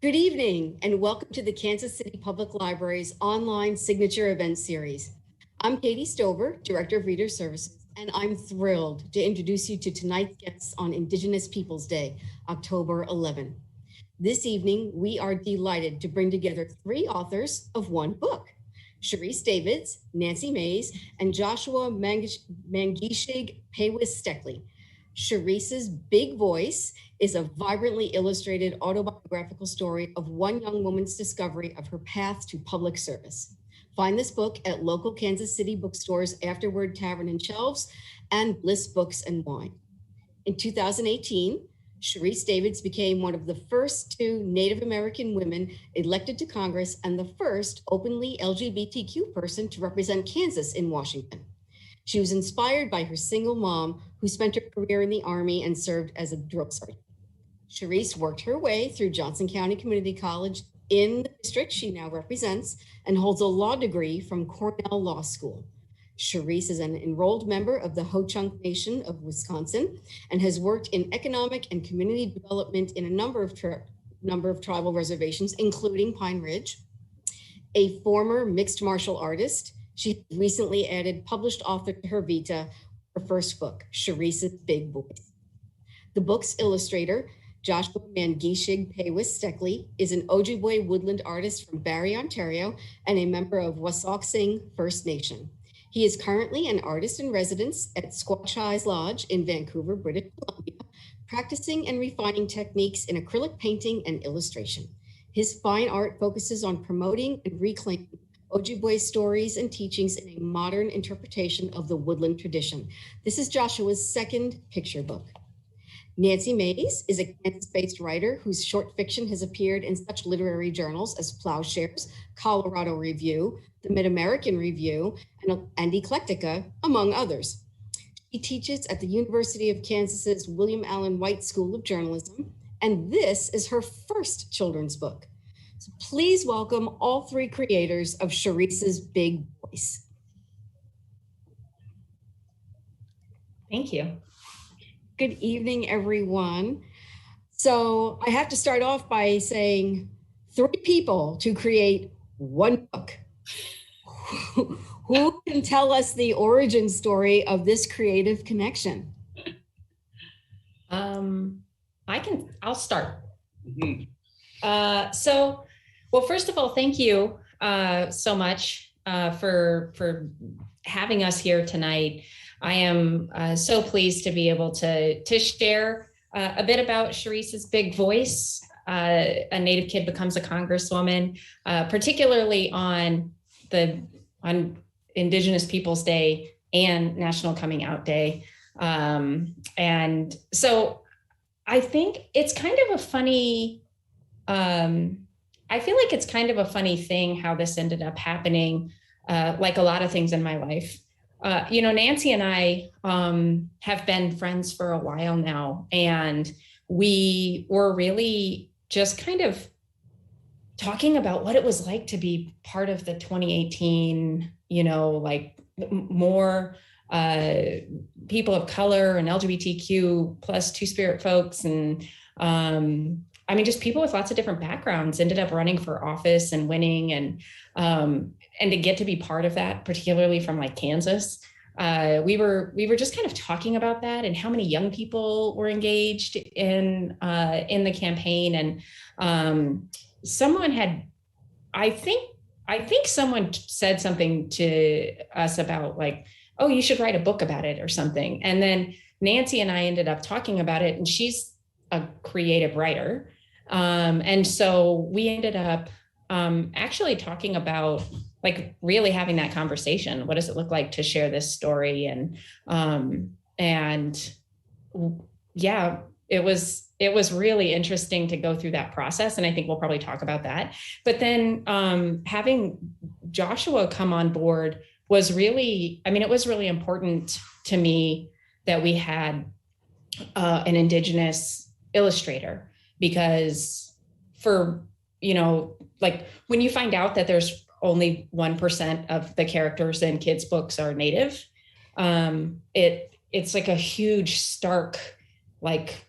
Good evening and welcome to the Kansas City Public Library's online signature event series. I'm Katie Stover, Director of Reader Services, and I'm thrilled to introduce you to tonight's guests on Indigenous Peoples Day, October 11. This evening, we are delighted to bring together three authors of one book: Sharice Davids, Nancy Mays, and Joshua Mangeshig Pawis-Steckley. Sharice's Big Voice is a vibrantly illustrated autobiographical story of one young woman's discovery of her path to public service. Find this book at local Kansas City bookstores, Afterword Tavern and Shelves, and Bliss Books and Wine. In 2018, Sharice Davids became one of the first two Native American women elected to Congress and the first openly LGBTQ person to represent Kansas in Washington. She was inspired by her single mom, who spent her career in the Army and served as a drill sergeant. Sharice worked her way through Johnson County Community College in the district she now represents and holds a law degree from Cornell Law School. Sharice is an enrolled member of the Ho-Chunk Nation of Wisconsin and has worked in economic and community development in a number of tribal reservations, including Pine Ridge. A former mixed martial artist, she recently added published author to her vita, her first book, Sharice's Big Voice. The book's illustrator, Joshua Mangeshig Pawis-Steckley, is an Ojibwe Woodland artist from Barrie, Ontario, and a member of Wasauksing First Nation. He is currently an artist in residence at Squash High's Lodge in Vancouver, British Columbia, practicing and refining techniques in acrylic painting and illustration. His fine art focuses on promoting and reclaiming Ojibwe stories and teachings in a modern interpretation of the woodland tradition. This is Joshua's second picture book. Nancy Mays is a Kansas-based writer whose short fiction has appeared in such literary journals as Ploughshares, Colorado Review, the Mid-American Review, and Eclectica, among others. She teaches at the University of Kansas's William Allen White School of Journalism, and this is her first children's book. So please welcome all three creators of Sharice's Big Voice. Thank you. Good evening, everyone. So I have to start off by saying three people to create one book. Who can tell us the origin story of this creative connection? I'll start. Well, first of all, thank you so much for having us here tonight. I am so pleased to be able to share a bit about Sharice's Big Voice. A Native kid becomes a Congresswoman, particularly on Indigenous Peoples Day and National Coming Out Day. And so I think it's kind of a funny, I feel like it's kind of a funny thing how this ended up happening, like a lot of things in my life. Nancy and I have been friends for a while now, and we were really just kind of talking about what it was like to be part of the 2018, like more people of color and LGBTQ plus Two-Spirit folks. And just people with lots of different backgrounds ended up running for office and winning, and to get to be part of that, particularly from like Kansas. We were just kind of talking about that and how many young people were engaged in the campaign. And someone had, I think someone said something to us about like, oh, you should write a book about it or something. And then Nancy and I ended up talking about it, and she's a creative writer. And so we ended up actually talking about like really having that conversation. What does it look like to share this story? And yeah, it was really interesting to go through that process. And I think we'll probably talk about that. But then having Joshua come on board was really, it was really important to me that we had an Indigenous illustrator, because for, like when you find out that there's only 1% of the characters in kids' books are Native, it's like a huge, stark, like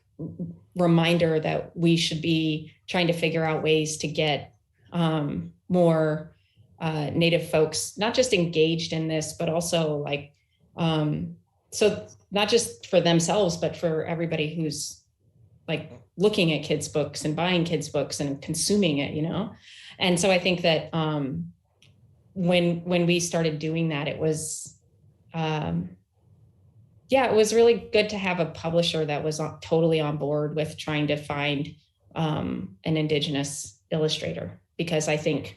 reminder that we should be trying to figure out ways to get more Native folks, not just engaged in this, but also like, so not just for themselves, but for everybody who's like looking at kids' books and buying kids' books and consuming it, you know? And so I think that when we started doing that, it was, it was really good to have a publisher that was totally on board with trying to find an Indigenous illustrator, because I think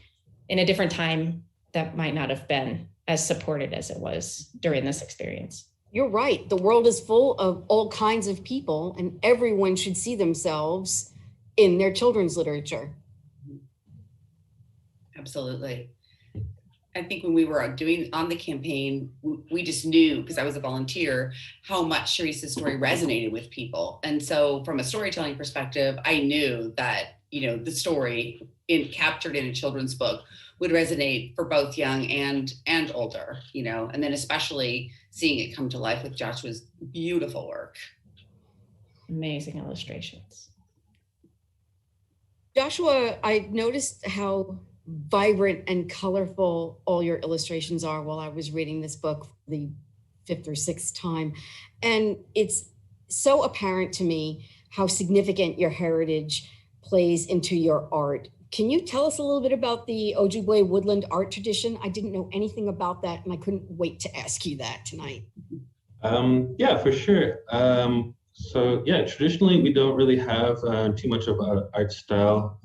in a different time that might not have been as supported as it was during this experience. You're right. The world is full of all kinds of people, and everyone should see themselves in their children's literature. Absolutely. I think when we were doing on the campaign, we just knew, because I was a volunteer, how much Sharice's story resonated with people. And so from a storytelling perspective, I knew that, you know, the story captured in a children's book would resonate for both young and older, you know, and then especially seeing it come to life with Joshua's beautiful work. Amazing illustrations. Joshua, I noticed how vibrant and colorful all your illustrations are while I was reading this book for the 5th or 6th time. And it's so apparent to me how significant your heritage plays into your art. Can you tell us a little bit about the Ojibwe Woodland art tradition? I didn't know anything about that, and I couldn't wait to ask you that tonight. Yeah, for sure. So yeah, traditionally we don't really have too much of an art style.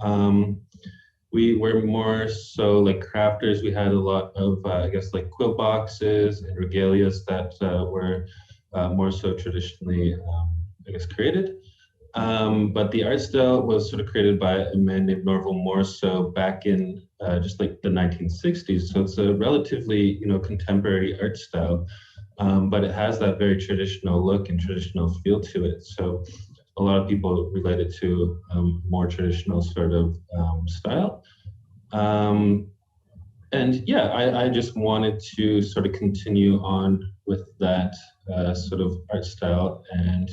We were more so like crafters. We had a lot of, I guess, like quilt boxes and regalias that were more so traditionally, I guess, created. But the art style was sort of created by a man named Norval Morso back in just like the 1960s. So it's a relatively, you know, contemporary art style, but it has that very traditional look and traditional feel to it. So a lot of people relate it to more traditional sort of style. And yeah, I just wanted to sort of continue on with that sort of art style and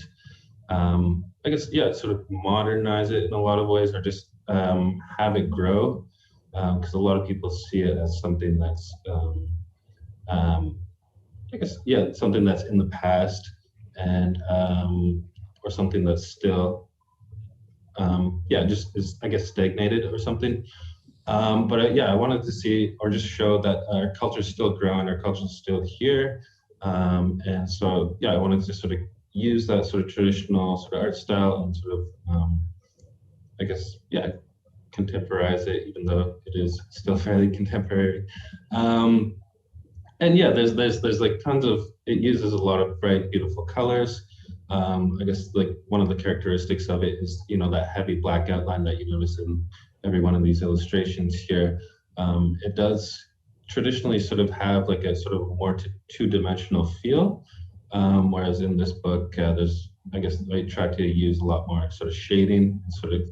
I guess, yeah, sort of modernize it in a lot of ways, or just have it grow, because a lot of people see it as something that's, I guess, yeah, something that's in the past, and or something that's still, yeah, just is, I guess, stagnated or something. But yeah, I wanted to see or just show that our culture is still growing, our culture is still here, and so yeah, I wanted to sort of use that sort of traditional sort of art style and sort of, I guess, yeah, contemporize it, even though it is still fairly contemporary. And yeah, there's like tons of, it uses a lot of bright, beautiful colors. I guess like one of the characteristics of it is, you know, that heavy black outline that you notice in every one of these illustrations here. It does traditionally sort of have like a sort of more two-dimensional feel. Whereas in this book, there's, I guess, I try to use a lot more sort of shading and sort of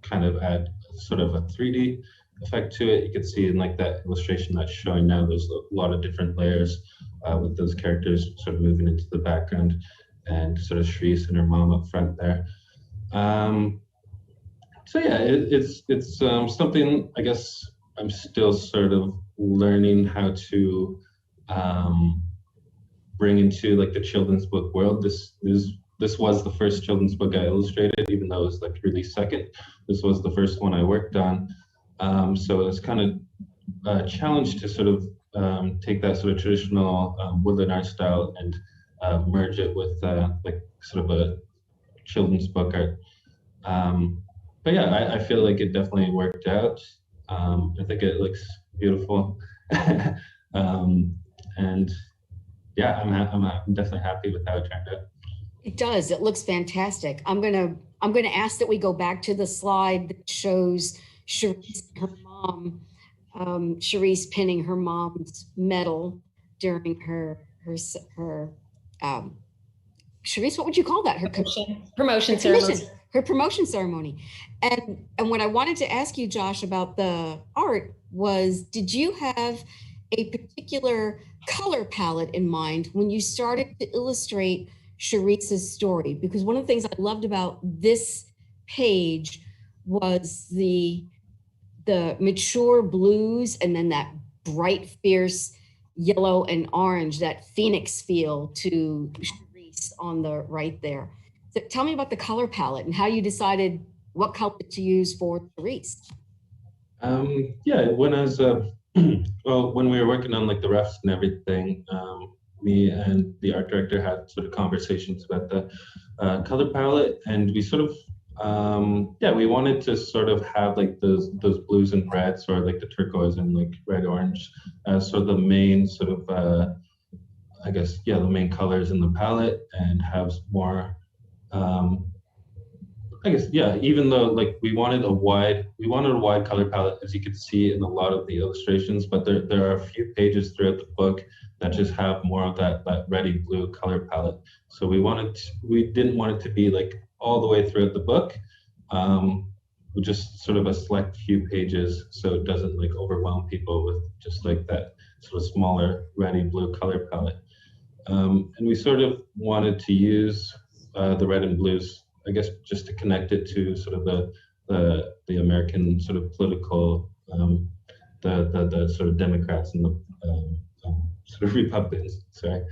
kind of add sort of a 3D effect to it. You can see in like that illustration that's showing now, there's a lot of different layers with those characters sort of moving into the background, and sort of Sharice and her mom up front there. So yeah, it's something, I guess, I'm still sort of learning how to bring into like the children's book world. This was the first children's book I illustrated, even though it was like released second. This was the first one I worked on. So it's kind of a challenge to sort of take that sort of traditional woodland art style and merge it with like sort of a children's book art. But yeah, I feel like it definitely worked out. I think it looks beautiful. And yeah, I'm definitely happy with how it turned out. It does. It looks fantastic. I'm gonna ask that we go back to the slide that shows Sharice and her mom, Sharice pinning her mom's medal during her Sharice, what would you call that? Her promotion ceremony. Her promotion ceremony. And what I wanted to ask you, Josh, about the art was, did you have a particular color palette in mind when you started to illustrate Sharice's story, because one of the things I loved about this page was the mature blues and then that bright, fierce yellow and orange, that phoenix feel to Sharice on the right there. So tell me about the color palette and how you decided what color to use for Sharice. Yeah, when I was well, when we were working on like the refs and everything, me and the art director had sort of conversations about the color palette, and we sort of yeah, we wanted to sort of have like those blues and reds, or like the turquoise and like red orange as sort of the main sort of I guess, yeah, the main colors in the palette, and have more I guess, yeah, even though like we wanted a wide color palette, as you could see in a lot of the illustrations, but there are a few pages throughout the book that just have more of that reddy blue color palette. So we didn't want it to be like all the way throughout the book. Just sort of a select few pages, so it doesn't like overwhelm people with just like that sort of smaller reddy blue color palette. And we sort of wanted to use the red and blues, I guess, just to connect it to sort of the American sort of political, the sort of Democrats and the sort of Republicans. Sorry.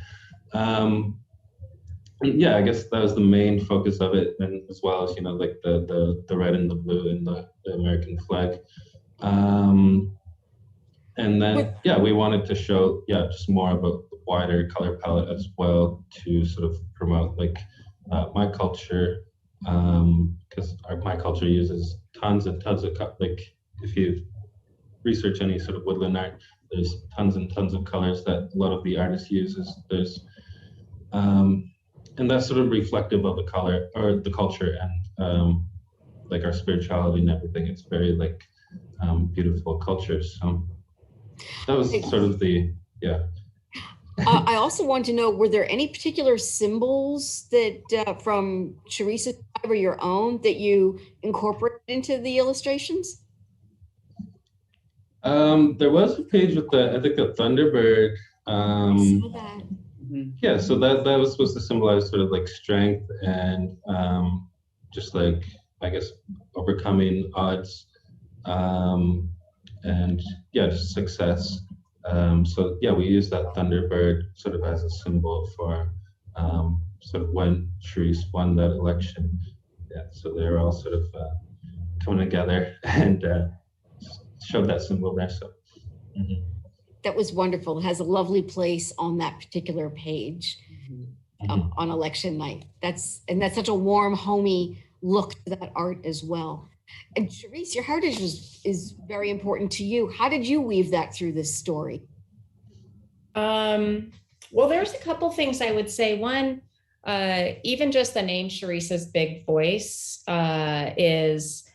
Yeah, I guess that was the main focus of it, and as well as, you know, like the red and the blue in the American flag. And then, yeah, we wanted to show, yeah, just more of a wider color palette as well, to sort of promote like my culture, because my culture uses tons and tons of, like, if you research any sort of woodland art, there's tons and tons of colors that a lot of the artists use. There's and that's sort of reflective of the color or the culture, and like our spirituality and everything. It's very like beautiful culture. So that was sort of the, yeah. I also want to know, were there any particular symbols that from Sharice's or your own that you incorporated into the illustrations? There was a page with I think a Thunderbird. I saw that. Yeah, so that was supposed to symbolize sort of like strength and just like, I guess, overcoming odds, and yeah, just success. So yeah, we use that Thunderbird sort of as a symbol for sort of when Sharice won that election. Yeah, so they're all sort of coming together and showed that symbol there. So. Mm-hmm. That was wonderful. It has a lovely place on that particular page on election night. That's such a warm, homey look to that art as well. And Sharice, your heritage is very important to you. How did you weave that through this story? Well, there's a couple things I would say. One, even just the name Sharice's Big Voice is,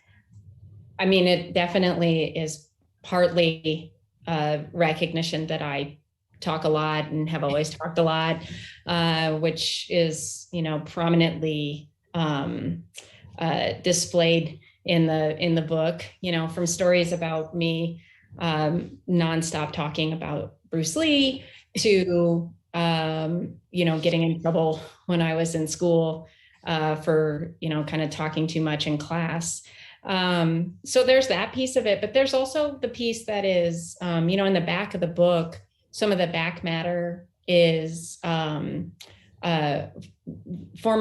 I mean, it definitely is partly recognition that I talk a lot and have always talked a lot, which is, you know, prominently displayed in the book, you know, from stories about me nonstop talking about Bruce Lee to, you know, getting in trouble when I was in school for, you know, kind of talking too much in class. So there's that piece of it, but there's also the piece that is, you know, in the back of the book, some of the back matter is former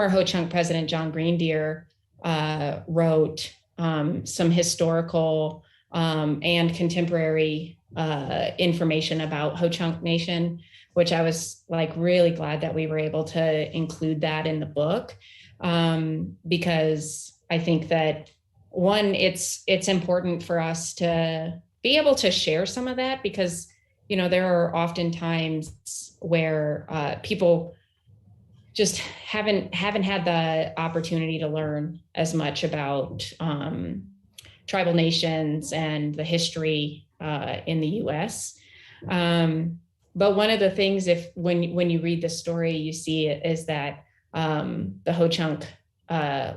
Ho-Chunk President John Greendeer wrote some historical and contemporary information about Ho-Chunk Nation, which I was like really glad that we were able to include that in the book, because I think that, one, it's important for us to be able to share some of that, because, you know, there are often times where people just haven't had the opportunity to learn as much about tribal nations and the history in the U.S. But one of the things, when you read the story, you see it is that the Ho-Chunk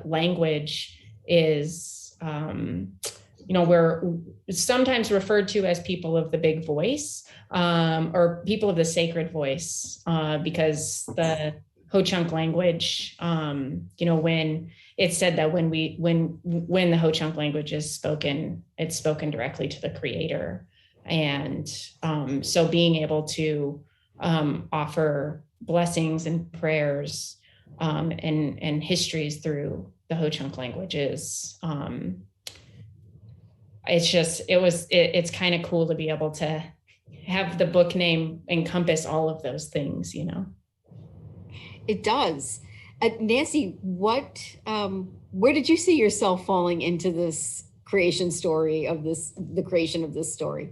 language is, you know, we're sometimes referred to as people of the big voice, or people of the sacred voice, because Ho-Chunk language. When it said that when the Ho-Chunk language is spoken, it's spoken directly to the creator. And so being able to offer blessings and prayers and histories through the Ho-Chunk languages, it's kind of cool to be able to have the book name encompass all of those things, It does. Nancy, where did you see yourself falling into this creation of this story?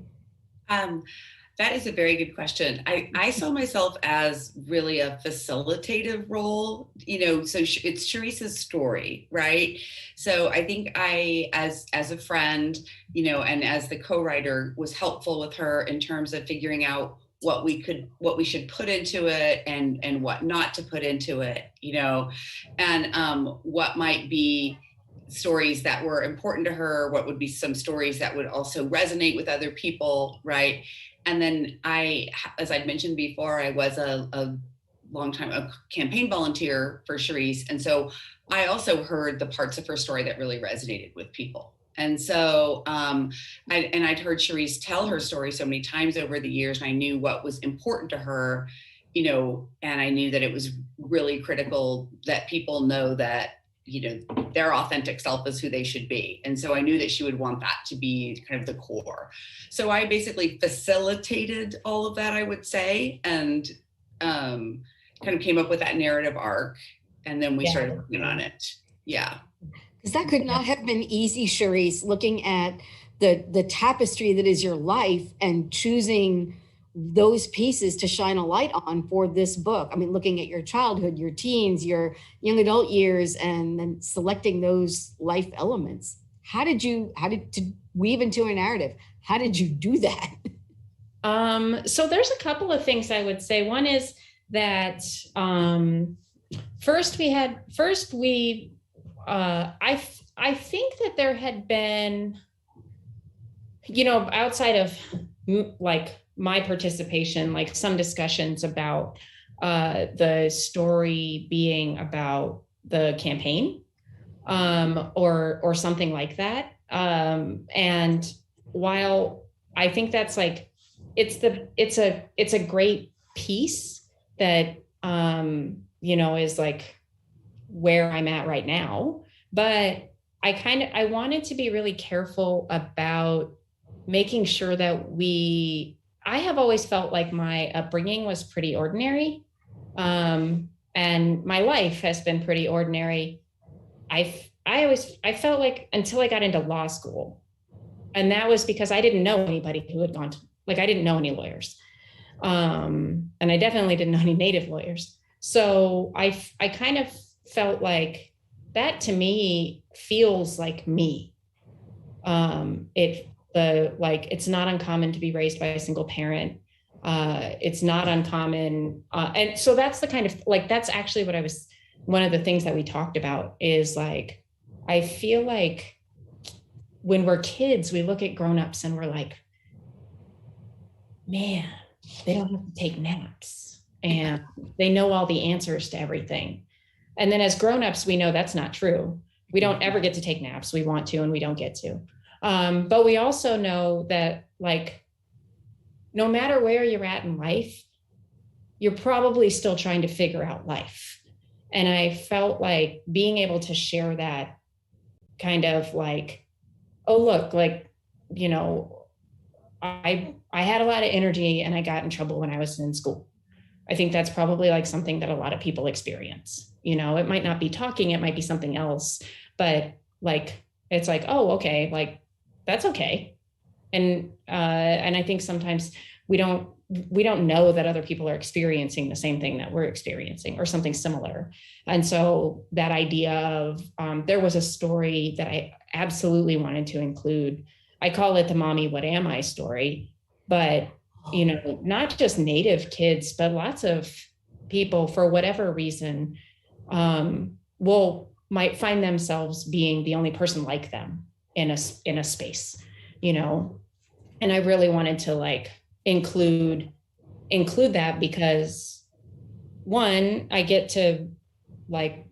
That is a very good question. I saw myself as really a facilitative role, so it's Sharice's story, right? So I think as a friend, and as the co-writer, was helpful with her in terms of figuring out what we should put into it and what not to put into it, and what might be stories that were important to her, what would be some stories that would also resonate with other people, right? And then as I'd mentioned before, I was a long time a campaign volunteer for Sharice. And so I also heard the parts of her story that really resonated with people. And so I'd heard Sharice tell her story so many times over the years, and I knew what was important to her, and I knew that it was really critical that people know that, their authentic self is who they should be. And so I knew that she would want that to be kind of the core. So I basically facilitated all of that, I would say, and kind of came up with that narrative arc. And then we started working on it. Yeah. Because that could not have been easy, Sharice, looking at the tapestry that is your life and choosing those pieces to shine a light on for this book. I mean, looking at your childhood, your teens, your young adult years, and then selecting those life elements. How did to weave into a narrative? How did you do that? So there's a couple of things I would say. One is that I think that there had been, outside of like my participation, like some discussions about the story being about the campaign or something like that. And while I think that's like, it's a great piece that, is like where I'm at right now, but I wanted to be really careful about making sure that I have always felt like my upbringing was pretty ordinary. And my life has been pretty ordinary. I felt like until I got into law school, and that was because I didn't know anybody who had gone to, I didn't know any lawyers. And I definitely didn't know any Native lawyers. So I kind of felt like that to me feels like me. It's not uncommon to be raised by a single parent. It's not uncommon. And so that's the kind of that's actually one of the things that we talked about is like, I feel like when we're kids, we look at grownups and we're like, man, they don't have to take naps and they know all the answers to everything. And then as grownups, we know that's not true. We don't ever get to take naps. We want to, and we don't get to. But we also know that no matter where you're at in life, you're probably still trying to figure out life. And I felt like being able to share that kind of oh, look, I had a lot of energy and I got in trouble when I was in school. I think that's probably something that a lot of people experience. It might not be talking, it might be something else, but it's oh, okay, that's okay. And I think sometimes we don't know that other people are experiencing the same thing that we're experiencing or something similar. And so that idea of there was a story that I absolutely wanted to include. I call it the Mommy, What Am I story, but not just Native kids, but lots of people for whatever reason might find themselves being the only person like them in a space, and I really wanted to include that because one, I get to like,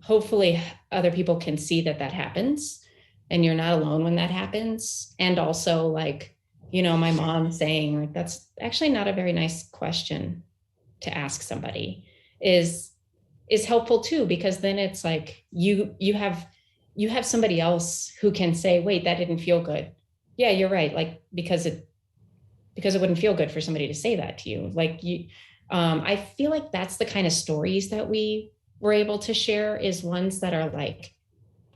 hopefully other people can see that that happens and you're not alone when that happens. And also like, you know, my mom saying like, that's actually not a very nice question to ask somebody is helpful too, because then it's like, you have somebody else who can say, wait, that didn't feel good. Yeah, you're right. Like, because it wouldn't feel good for somebody to say that to you. Like I feel like that's the kind of stories that we were able to share, is ones that are like,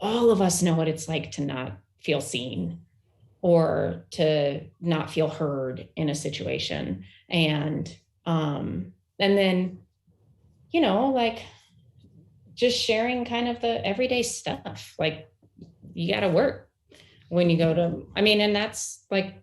all of us know what it's like to not feel seen or to not feel heard in a situation. And then, you know, like just sharing kind of the everyday stuff, like you got to work when you go to, I mean, and that's like,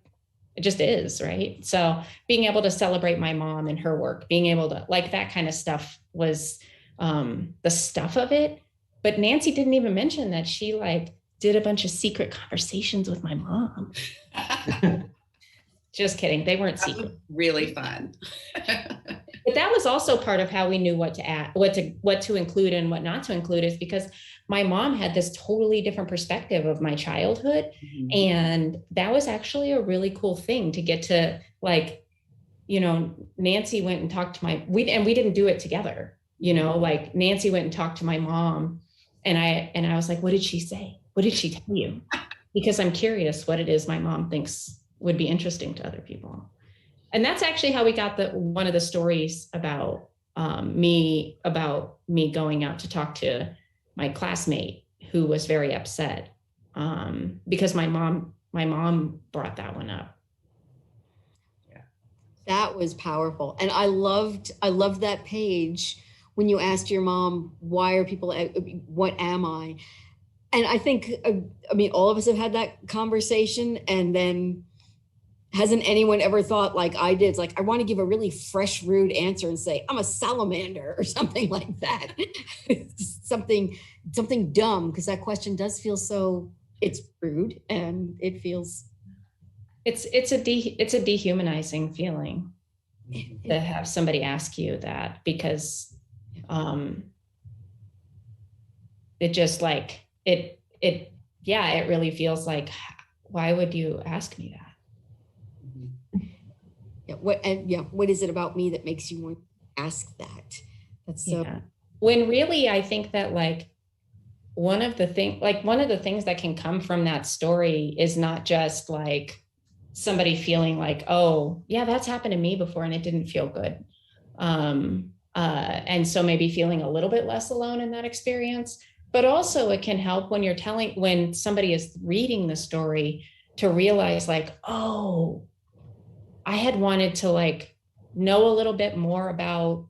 it just is, right? So being able to celebrate my mom and her work, being able to like that kind of stuff was the stuff of it. But Nancy didn't even mention that she like did a bunch of secret conversations with my mom. Just kidding. They weren't secret. Really fun. But that was also part of how we knew what to add, what to include and what not to include, is because my mom had this totally different perspective of my childhood. Mm-hmm. And that was actually a really cool thing to get to, like, you know, Nancy went and talked to we didn't do it together, you know, like Nancy went and talked to my mom and I was like, what did she say? What did she tell you? Because I'm curious what it is my mom thinks would be interesting to other people. And that's actually how we got one of the stories about me going out to talk to my classmate who was very upset because my mom brought that one up. Yeah, that was powerful, and I loved that page when you asked your mom, "Why are people? What am I?" And I think, I mean, all of us have had that conversation, and then. Hasn't anyone ever thought like I did? It's like, I want to give a really fresh, rude answer and say, I'm a salamander or something like that. something dumb, because that question does feel so, it's rude and it feels. It's a dehumanizing feeling to have somebody ask you that, because it just like, it really feels like, why would you ask me that? Yeah, what is it about me that makes you want to ask that? That's so. Yeah. When really, I think that like one of the things that can come from that story is not just like somebody feeling like, oh yeah, that's happened to me before and it didn't feel good, and so maybe feeling a little bit less alone in that experience. But also, it can help when somebody is reading the story to realize like, oh. I had wanted to like know a little bit more about,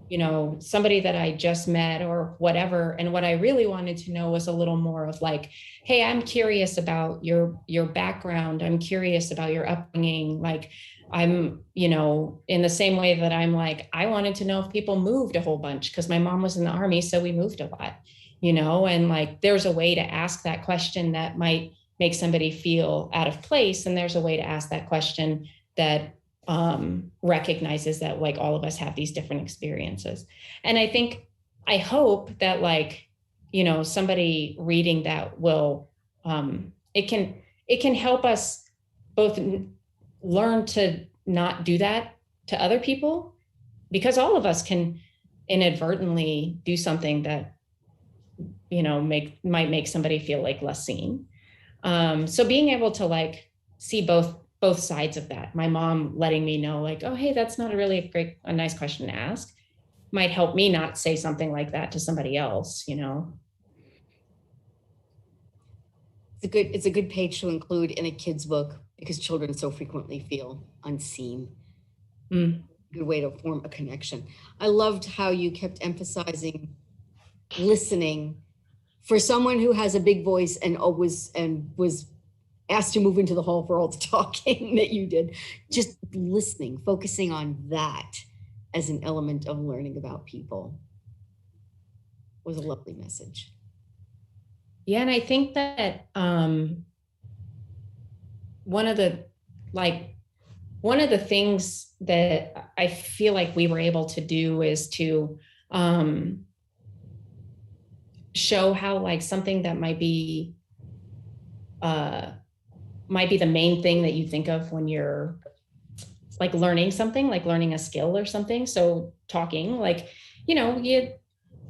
you know, somebody that I just met or whatever. And what I really wanted to know was a little more of like, hey, I'm curious about your background. I'm curious about your upbringing. Like I'm, you know, in the same way that I'm like, I wanted to know if people moved a whole bunch because my mom was in the Army. So we moved a lot, you know, and like, there's a way to ask that question that might make somebody feel out of place. And there's a way to ask that question that recognizes that like all of us have these different experiences. And I hope that like, you know, somebody reading that will, it can help us both learn to not do that to other people, because all of us can inadvertently do something that, you know, might make somebody feel like less seen. So being able to like see both sides of that, my mom letting me know like, oh, hey, that's not a nice question to ask, might help me not say something like that to somebody else, you know. It's a good page to include in a kid's book, because children so frequently feel unseen. Good way to form a connection. I loved how you kept emphasizing listening for someone who has a big voice and was asked to move into the hall for all the talking that you did. Just listening, focusing on that as an element of learning about people was a lovely message. Yeah, and I think that one of one of the things that I feel like we were able to do is to show how like something that might be the main thing that you think of when you're like learning something, like learning a skill or something. So talking, like,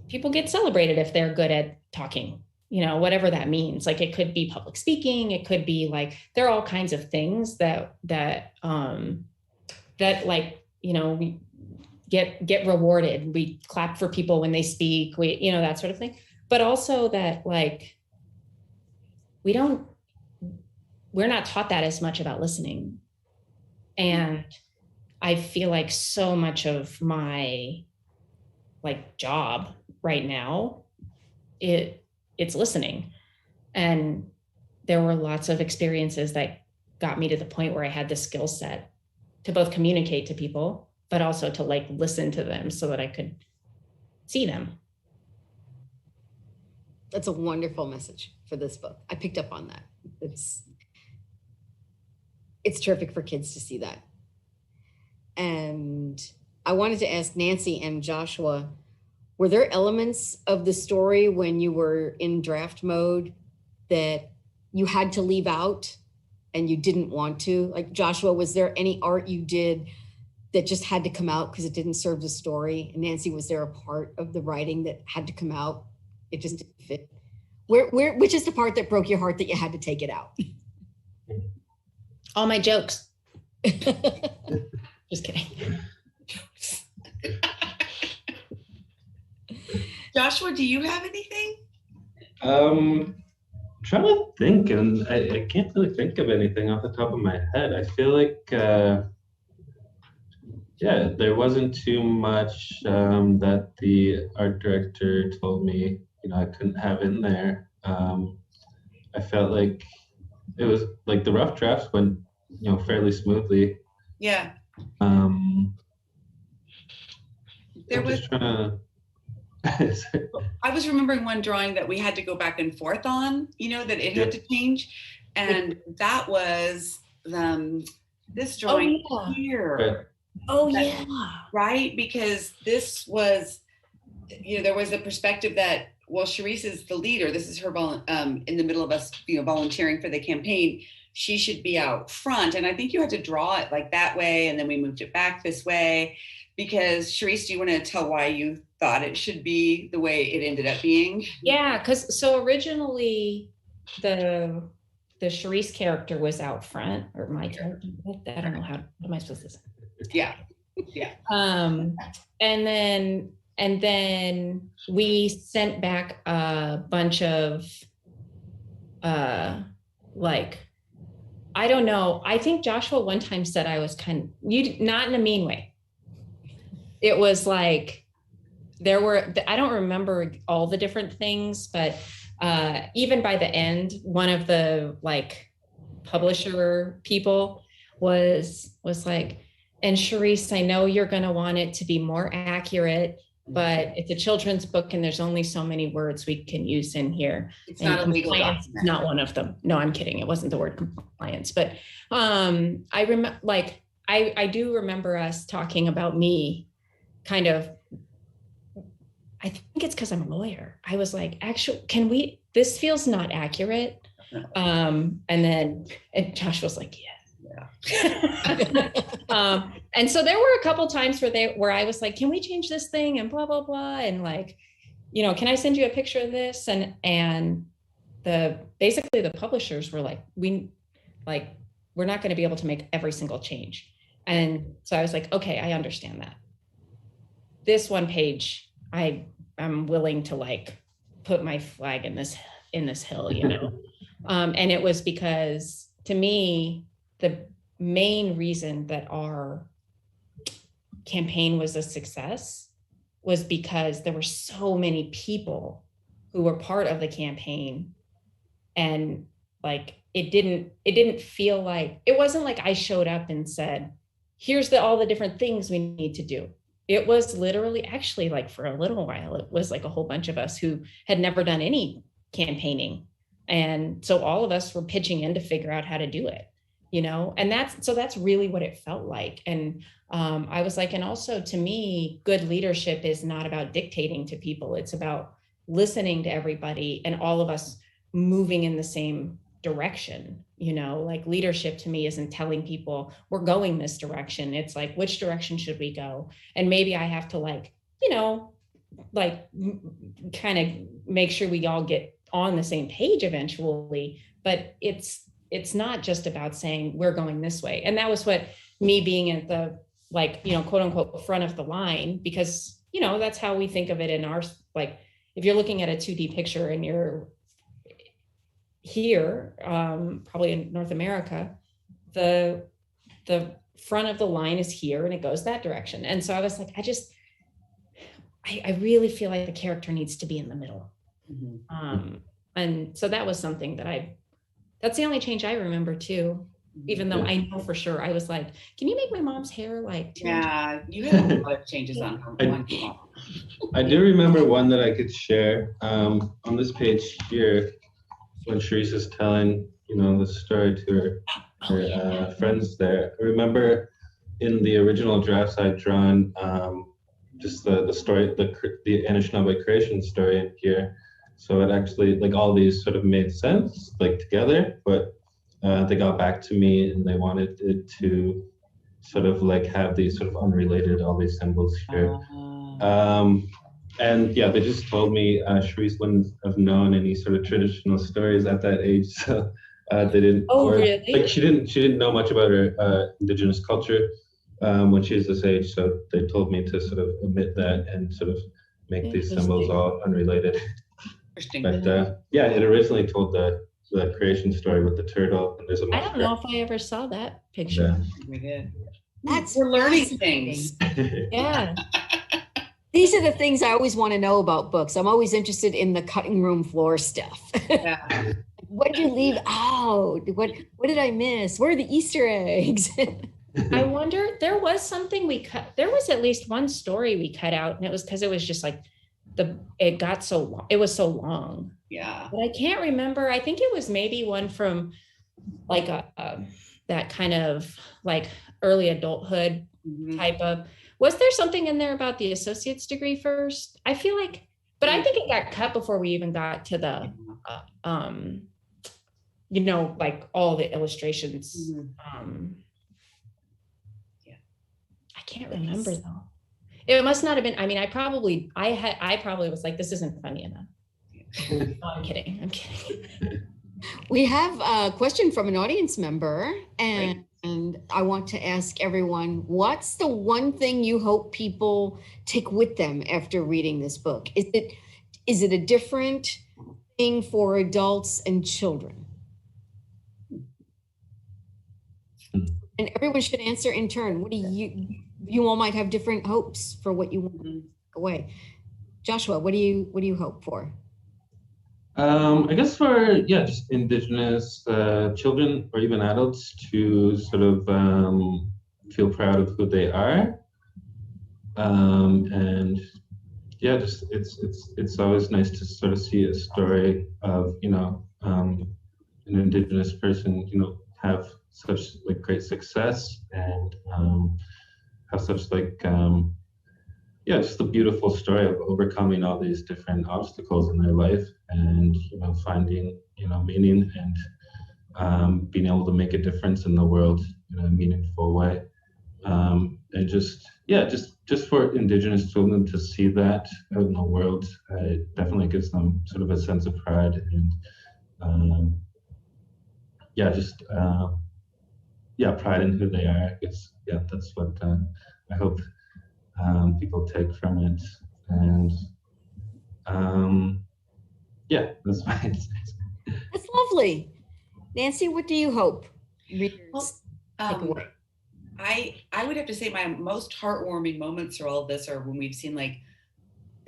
people get celebrated if they're good at talking, whatever that means. Like it could be public speaking, it could be like, there are all kinds of things that like, we get rewarded. We clap for people when they speak, that sort of thing. But also that like, we're not taught that as much about listening. And I feel like so much of my like job right now, it's listening. And there were lots of experiences that got me to the point where I had the skill set to both communicate to people, but also to like listen to them so that I could see them. That's a wonderful message for this book. I picked up on that. It's terrific for kids to see that. And I wanted to ask Nancy and Joshua, were there elements of the story when you were in draft mode that you had to leave out and you didn't want to? Like Joshua, was there any art you did that just had to come out because it didn't serve the story? And Nancy, was there a part of the writing that had to come out? It just didn't fit. Which is the part that broke your heart that you had to take it out? All my jokes. Just kidding. Joshua, do you have anything? Trying to think, and I can't really think of anything off the top of my head. I feel like, there wasn't too much that the art director told me, I couldn't have in there. I felt like it was like the rough drafts went, fairly smoothly. Yeah. There was. I was remembering one drawing that we had to go back and forth on, that it had to change. And that was this drawing here. Right. Oh, yeah. Right? Because this was, there was a perspective that, well, Sharice is the leader. This is her in the middle of us, volunteering for the campaign. She should be out front. And I think you had to draw it like that way. And then we moved it back this way. Because Sharice, do you want to tell why you thought it should be the way it ended up being? Yeah, because so originally the Sharice character was out front, or my character. I don't know what am I supposed to say? Yeah. And then we sent back a bunch of I don't know. I think Joshua one time said I was not in a mean way. It was like, I don't remember all the different things, but even by the end, one of the like publisher people was like, and Sharice, I know you're going to want it to be more accurate, but it's a children's book and there's only so many words we can use in here. It's not a legal document. Not one of them. No, I'm kidding. It wasn't the word compliance, but I remember, like, I do remember us talking about me kind of, I think it's because I'm a lawyer. I was like, actually, this feels not accurate. And Josh was like, yeah. And so there were a couple times where I was like, can we change this thing and blah, blah, blah. And like, can I send you a picture of this? And basically the publishers were like, we're not going to be able to make every single change. And so I was like, okay, I understand that. This one page, I'm willing to like put my flag in this hill, and it was because to me, the main reason that our campaign was a success was because there were so many people who were part of the campaign, and like it didn't feel like, it wasn't like I showed up and said, here's all the different things we need to do. It was literally, actually, like for a little while, it was like a whole bunch of us who had never done any campaigning. And so all of us were pitching in to figure out how to do it, you know, and that's really what it felt like. And I was like, and also to me, good leadership is not about dictating to people. It's about listening to everybody and all of us moving in the same direction. You know, like leadership to me isn't telling people we're going this direction. It's like, which direction should we go? And maybe I have to like, you know, like kind of make sure we all get on the same page eventually, but it's not just about saying we're going this way. And that was what me being at the, like, you know, quote unquote front of the line, because, you know, that's how we think of it in our, like, if you're looking at a 2D picture and you're here, probably in North America, the front of the line is here and it goes that direction. And so I was like, I really feel like the character needs to be in the middle. Mm-hmm. And so that was something that that's the only change I remember too, even though I know for sure, I was like, can you make my mom's hair like 2 inches? Yeah, you have a lot of changes on her one. I do remember one that I could share on this page here, when Sharice is telling, you know, the story to her friends there. I remember in the original drafts I'd drawn just the story, the Anishinaabe creation story in here. So it actually, like, all these sort of made sense, like, together, but they got back to me and they wanted it to sort of like have these sort of unrelated, all these symbols here. And yeah, they just told me Sharice wouldn't have known any sort of traditional stories at that age, so they didn't. Oh, really? Like, she didn't know much about her Indigenous culture when she was this age, so they told me to sort of omit that and sort of make these symbols all unrelated. Interesting. But yeah, it originally told the creation story with the turtle, and there's a. I don't know if I ever saw that picture. Yeah. We did. We're learning things. Yeah. These are the things I always want to know about books. I'm always interested in the cutting room floor stuff. Yeah. What did you leave out? What did I miss? Where are the Easter eggs? I wonder, there was something we cut. There was at least one story we cut out, and it was because it was just like it got so long. It was so long. Yeah. But I can't remember. I think it was maybe one from like that kind of like early adulthood type of. Was there something in there about the associate's degree first? I feel like, but I think it got cut before we even got to the, you know, like all the illustrations. Yeah. I can't remember though. It must not have been. I mean, I probably was like, this isn't funny enough. No, I'm kidding. We have a question from an audience member, and I want to ask everyone, what's the one thing you hope people take with them after reading this book? Is it a different thing for adults and children? And everyone should answer in turn. What do you all might have different hopes for what you want to take away. Joshua, what do you hope for? I guess for, just Indigenous children or even adults to sort of feel proud of who they are. And yeah, just it's always nice to sort of see a story of, you know, an Indigenous person, you know, have such like great success and have such like just a beautiful story of overcoming all these different obstacles in their life and, you know, finding, you know, meaning and being able to make a difference in the world in a meaningful way. And just for Indigenous children to see that out in the world, it definitely gives them sort of a sense of pride and pride in who they are. I guess, that's what I hope people take from it. And that's fine. That's lovely. Nancy, what do you hope readers take away? I would have to say my most heartwarming moments through all of this are when we've seen like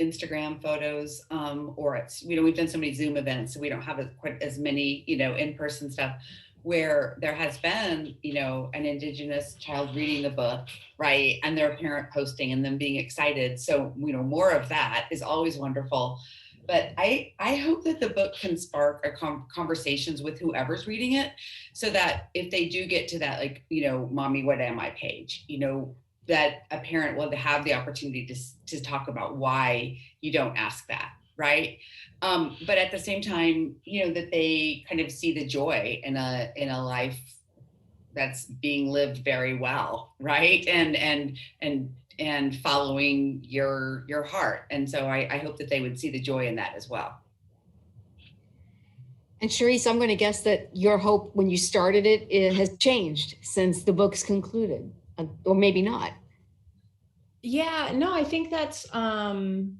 Instagram photos, or it's, you know, we've done so many Zoom events, so we don't have quite as many, you know, in-person stuff, where there has been, you know, an Indigenous child reading the book, right, and their parent posting and them being excited. So, you know, more of that is always wonderful. But I hope that the book can spark a conversations with whoever's reading it, so that if they do get to that, like, you know, mommy, what am I page, you know, that a parent will have the opportunity to talk about why you don't ask that, right? But at the same time, you know, that they kind of see the joy in a life that's being lived very well, right? And following your heart. And so I hope that they would see the joy in that as well. And Sharice, I'm going to guess that your hope when you started it has changed since the book's concluded, or maybe not. Yeah, no, I think that's, I'm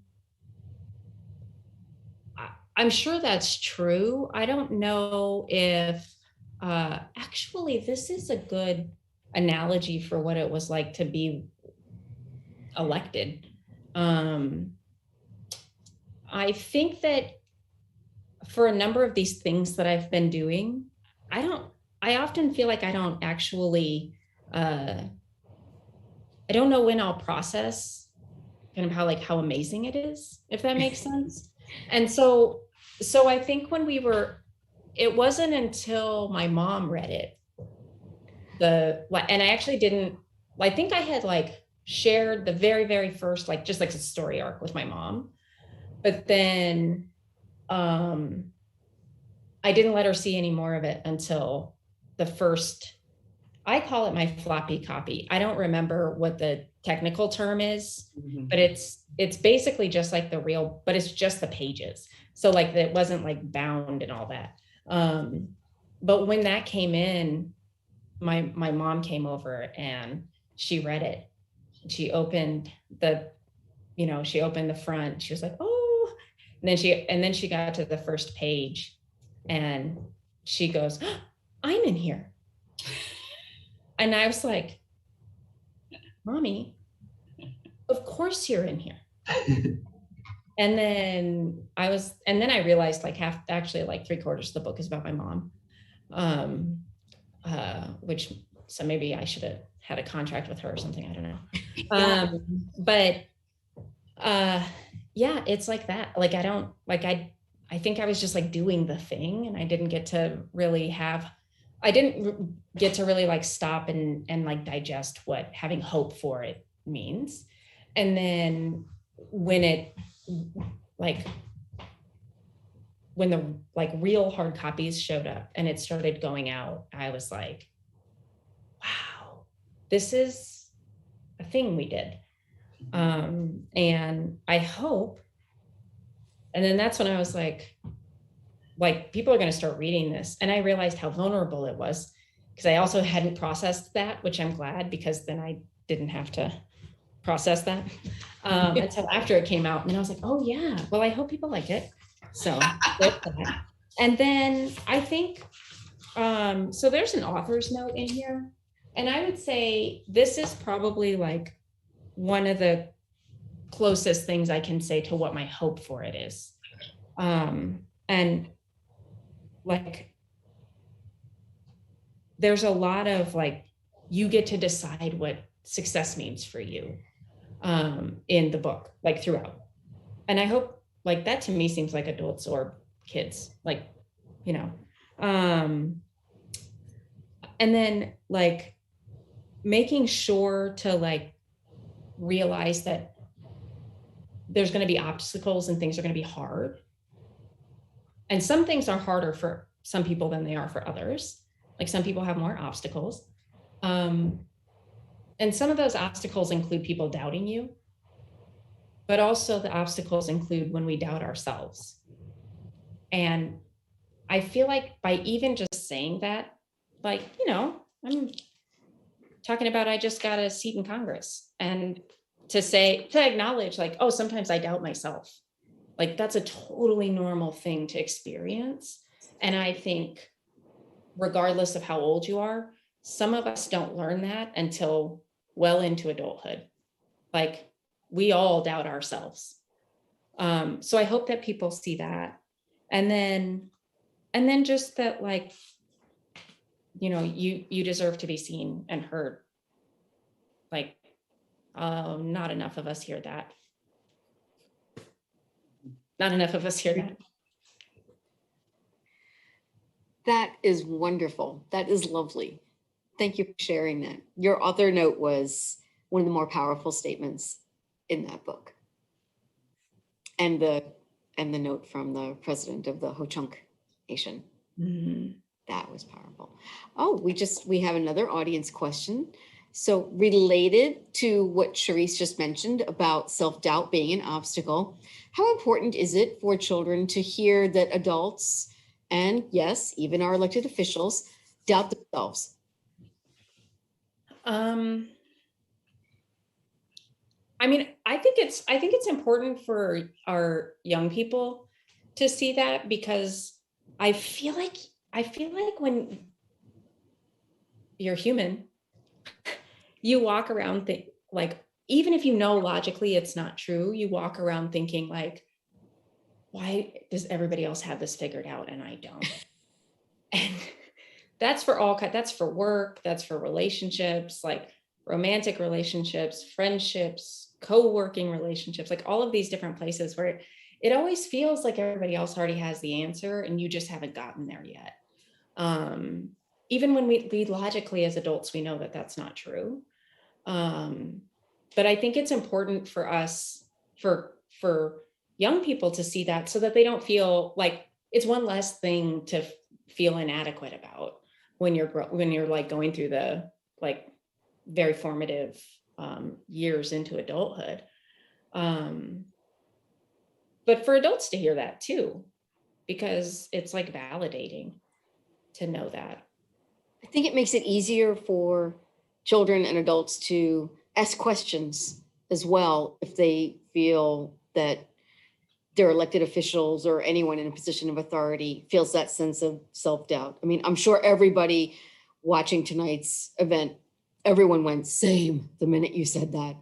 sure that's true. I don't know if, actually, this is a good analogy for what it was like to be elected. I think that for a number of these things that I've been doing, I often feel like I don't actually, I don't know when I'll process kind of how amazing it is, if that makes sense. And so I think when it wasn't until my mom read it, and I actually didn't, I think I had like shared the very, very first, like just like a story arc with my mom, but then I didn't let her see any more of it until the first, I call it my floppy copy. I don't remember what the technical term is, but it's basically just like the real, but it's just the pages. So like it wasn't like bound and all that. But when that came in, my mom came over and she read it. She opened the front. She was like, oh, and then she got to the first page and she goes, oh, I'm in here. And I was like, Mommy, of course you're in here. And then I realized like like 3/4 of the book is about my mom. So maybe I should have had a contract with her or something. I don't know. But yeah, it's like that. Like, I think I was just like doing the thing and I didn't get to really like stop and like digest what having hope for it means. And then when the like real hard copies showed up and it started going out, I was like, wow, this is a thing we did. And I hope, and then that's when I was like people are going to start reading this. And I realized how vulnerable it was because I also hadn't processed that, which I'm glad, because then I didn't have to process that until after it came out. And I was like, oh yeah, well, I hope people like it. So, and then I think, so there's an author's note in here. And I would say this is probably like one of the closest things I can say to what my hope for it is. And like, there's a lot of like, you get to decide what success means for you in the book, like throughout. And I hope like that to me seems like adults or kids, like, you know, and then like making sure to like realize that there's going to be obstacles and things are going to be hard. And some things are harder for some people than they are for others. Like some people have more obstacles. And some of those obstacles include people doubting you, but also the obstacles include when we doubt ourselves. And I feel like by even just saying that, like, you know, I'm talking about, I just got a seat in Congress, and to acknowledge like, oh, sometimes I doubt myself. Like that's a totally normal thing to experience. And I think regardless of how old you are, some of us don't learn that until well into adulthood. Like we all doubt ourselves. So I hope that people see that. And then just that, like, you know, you deserve to be seen and heard. Like, not enough of us hear that. Not enough of us hear that. That is wonderful. That is lovely. Thank you for sharing that. Your author note was one of the more powerful statements in that book. And the note from the president of the Ho-Chunk Nation. Mm-hmm. That was powerful. Oh, we have another audience question. So related to what Sharice just mentioned about self-doubt being an obstacle, how important is it for children to hear that adults, and yes, even our elected officials, doubt themselves? I mean, I think it's important for our young people to see that, because I feel like when you're human, you walk around like, even if you know logically it's not true, you walk around thinking like, why does everybody else have this figured out and I don't? And that's for work, that's for relationships, like romantic relationships, friendships, co-working relationships, like all of these different places where it always feels like everybody else already has the answer and you just haven't gotten there yet. Even when we logically as adults, we know that that's not true. But I think it's important for us, for young people to see that, so that they don't feel like it's one less thing to feel inadequate about when you're like going through the like very formative years into adulthood. But for adults to hear that too, because it's like validating to know that. I think it makes it easier for children and adults to ask questions as well if they feel that their elected officials or anyone in a position of authority feels that sense of self-doubt. I mean, I'm sure everybody watching tonight's event, everyone went, same, the minute you said that.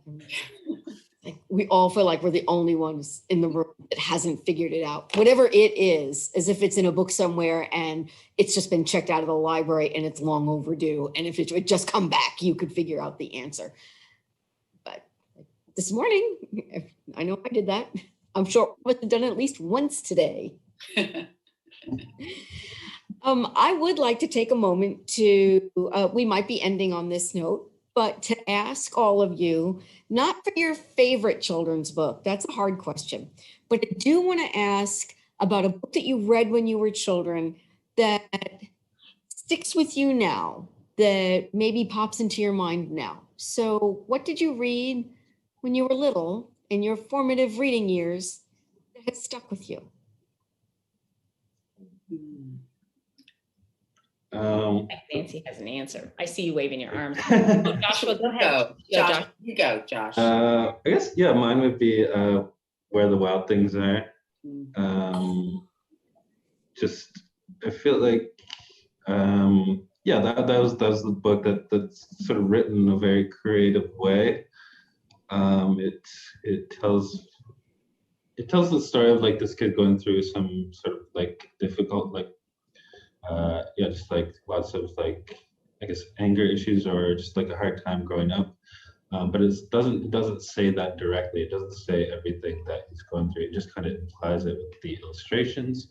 Like, we all feel like we're the only ones in the room that hasn't figured it out. Whatever it is, as if it's in a book somewhere and it's just been checked out of the library and it's long overdue. And if it would just come back, you could figure out the answer. But this morning, I know I did that. I'm sure I have done it at least once today. I would like to take a moment to, we might be ending on this note, but to ask all of you, not for your favorite children's book, that's a hard question, but I do want to ask about a book that you read when you were children that sticks with you now, that maybe pops into your mind now. So what did you read when you were little in your formative reading years that has stuck with you? Nancy has an answer. I see you waving your arms. Joshua, go ahead. Josh, you go, Josh. I guess, yeah, mine would be Where the Wild Things Are. Just, I feel like, yeah, that was the book that's sort of written in a very creative way. It tells the story of like this kid going through some sort of like difficult, like, yeah, just like lots of like, I guess, anger issues or just like a hard time growing up. But it doesn't say that directly. It doesn't say everything that he's going through. It just kind of implies it with the illustrations.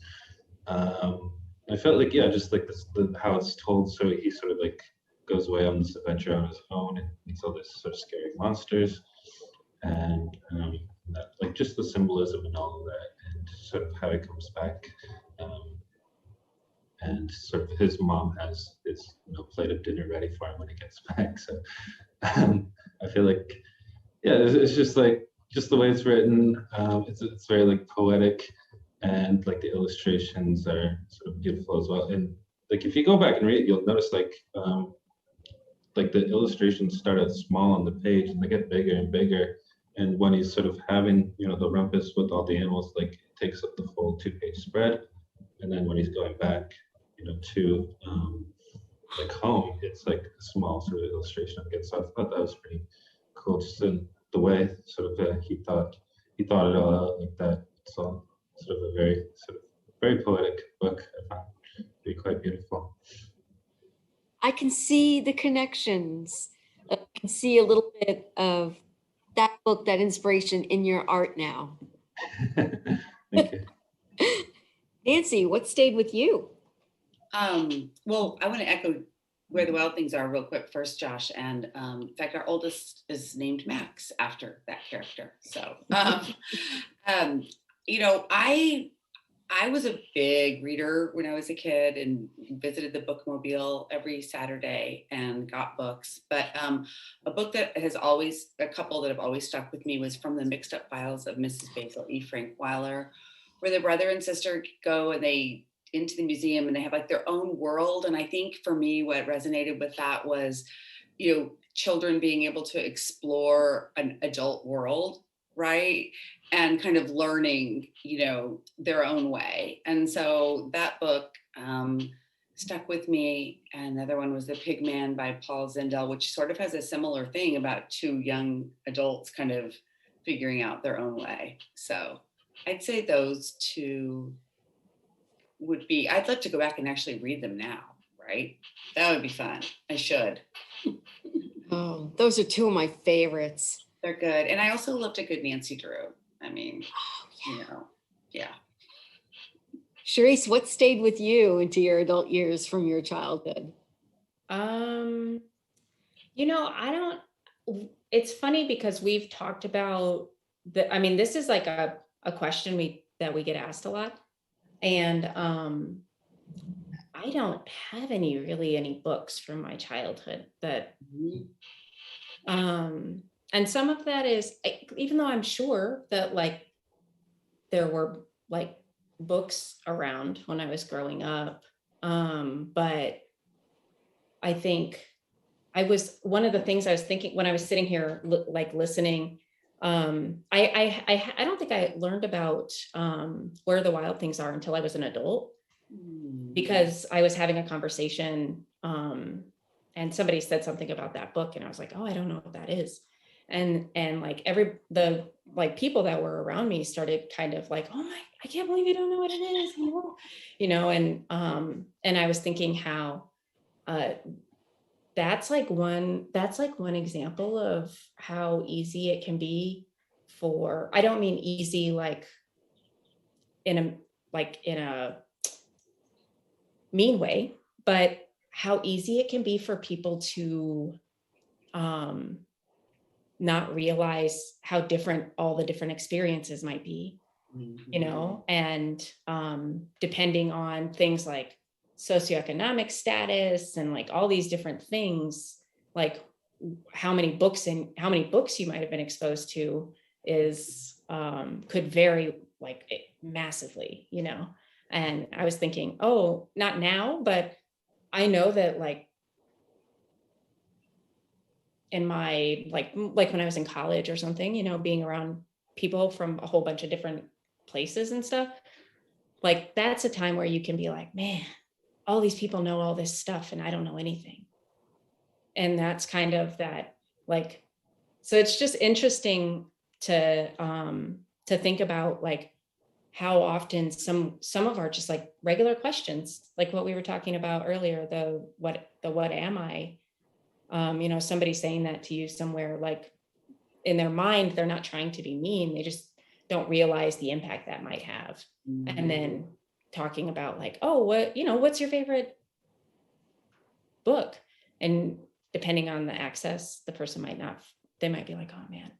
I felt like, yeah, just like this, how it's told. So he sort of like goes away on this adventure on his own and meets all this sort of scary monsters, and that, like just the symbolism and all of that, and sort of how he comes back. And sort of his mom has his plate of dinner ready for him when he gets back. So I feel like, yeah, it's just like, just the way it's written, it's very like poetic, and like the illustrations are sort of beautiful as well. And like if you go back and read it, you'll notice like the illustrations start out small on the page and they get bigger and bigger. And when he's sort of having the rumpus with all the animals, like it takes up the full 2-page spread. And then when he's going back, to like home, it's like a small sort of illustration again. So I thought that was pretty cool, just in the way sort of he thought it all out like that. So sort of a very poetic book. I found to be quite beautiful. I can see the connections. I can see a little bit of that book, that inspiration in your art now. Thank you. Nancy, what stayed with you? Well, I want to echo Where the Wild Things Are real quick first, Josh. And in fact, our oldest is named Max after that character. So, you know, I was a big reader when I was a kid and visited the bookmobile every Saturday and got books. But a book that has always, a couple that have always stuck with me was From the Mixed Up Files of Mrs. Basil E. Frankweiler, where the brother and sister go and they into the museum and they have like their own world. And I think for me, what resonated with that was, you know, children being able to explore an adult world, right? And kind of learning, you know, their own way. And so that book stuck with me. And another one was The Pig Man by Paul Zindel, which sort of has a similar thing about two young adults kind of figuring out their own way. So I'd say those two would be, I'd love to go back and actually read them now, right? That would be fun. I should. Oh, those are two of my favorites. They're good. And I also loved a good Nancy Drew. I mean, you know, yeah. Sharice, what stayed with you into your adult years from your childhood? You know, it's funny because we've talked about I mean, this is like a question that we get asked a lot. And I don't have any books from my childhood that, and some of that is, even though I'm sure that like there were like books around when I was growing up, but I think one of the things I was thinking when I was sitting here, like listening, I don't think I learned about Where the Wild Things Are until I was an adult, because I was having a conversation and somebody said something about that book and I was like, oh, I don't know what that is. And like the people that were around me started kind of like, oh my, I can't believe you don't know what it is, you know, and I was thinking how that's like one example of how easy it can be for, I don't mean easy like in a mean way, but how easy it can be for people to not realize how different all the different experiences might be, you know, and depending on things like socioeconomic status and like all these different things, like how many books you might have been exposed to is could vary like massively, you know. And I was thinking, oh, not now, but I know that like in my like when I was in college or something, you know, being around people from a whole bunch of different places and stuff, like that's a time where you can be like, man, all these people know all this stuff and I don't know anything. And that's kind of that, like, so it's just interesting to think about like how often some of our just like regular questions, like what we were talking about earlier, the what am I, you know, somebody saying that to you somewhere, like in their mind, they're not trying to be mean. They just don't realize the impact that might have. Mm-hmm. And then talking about like, oh, what's your favorite book? And depending on the access, the person they might be like, oh man.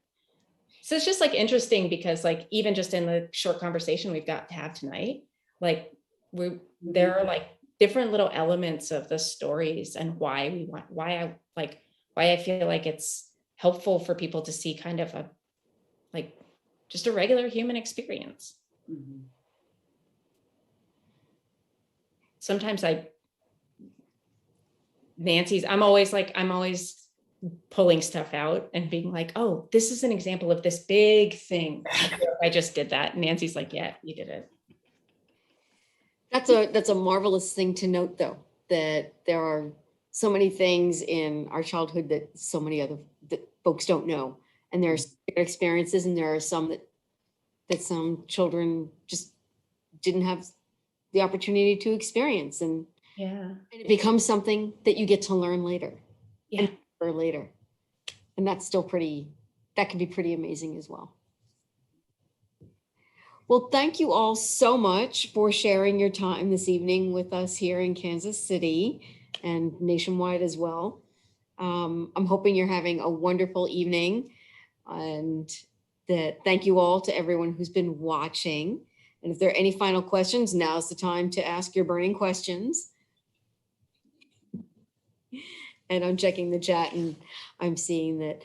So it's just like interesting because like, even just in the short conversation we've got to have tonight, like there are like different little elements of the stories and why I feel like it's helpful for people to see kind of a, like just a regular human experience. Mm-hmm. Sometimes I'm always pulling stuff out and being like, oh, this is an example of this big thing. I just did that. And Nancy's like, yeah, you did it. That's a marvelous thing to note though, that there are so many things in our childhood that so many other that folks don't know. And there's experiences and there are some that some children just didn't have the opportunity to experience. And it becomes something that you get to learn later. Yeah. And that's still that can be pretty amazing as well. Well, thank you all so much for sharing your time this evening with us here in Kansas City and nationwide as well. I'm hoping you're having a wonderful evening, and that thank you all to everyone who's been watching. And if there are any final questions, now's the time to ask your burning questions. And I'm checking the chat and I'm seeing that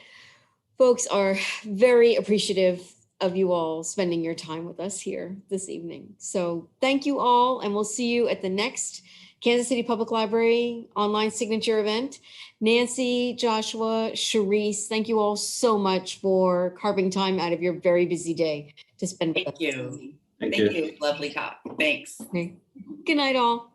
folks are very appreciative of you all spending your time with us here this evening. So thank you all, and we'll see you at the next Kansas City Public Library online signature event. Nancy, Joshua, Sharice, thank you all so much for carving time out of your very busy day to spend with us. Thank you. Thank Thank you. you. Lovely talk. Thanks. Okay. Good night, all.